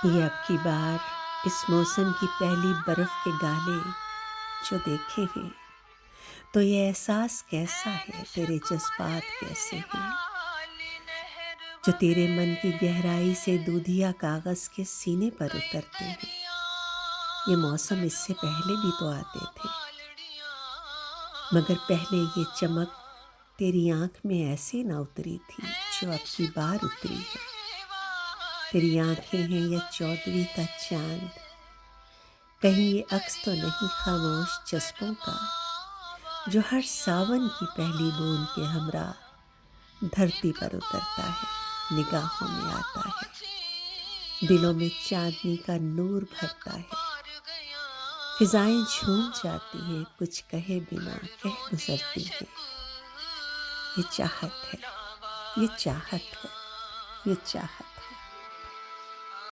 یہ اب کی بار اس موسم کی پہلی برف کے گالے جو دیکھے ہیں، تو یہ احساس کیسا ہے، تیرے جذبات کیسے ہیں، جو تیرے من کی گہرائی سے دودھیا کاغذ کے سینے پر اترتے ہیں۔ یہ موسم اس سے پہلے بھی تو آتے تھے، مگر پہلے یہ چمک تیری آنکھ میں ایسے نہ اتری تھی جو اب کی بار اتری ہے۔ تیری آنکھیں ہیں یا 14ویں کا چاند، کہیں یہ عکس تو نہیں خاموش جذبوں کا، جو ہر ساون کی پہلی بوند کے ہمراہ دھرتی پر اترتا ہے، نگاہوں میں آتا ہے، دلوں میں چاندنی کا نور بھرتا ہے۔ فضائیں جھوم جاتی ہیں، کچھ کہے بنا کہہ گزرتی ہیں۔ یہ چاہت ہے، یہ چاہت ہے، یہ چاہت۔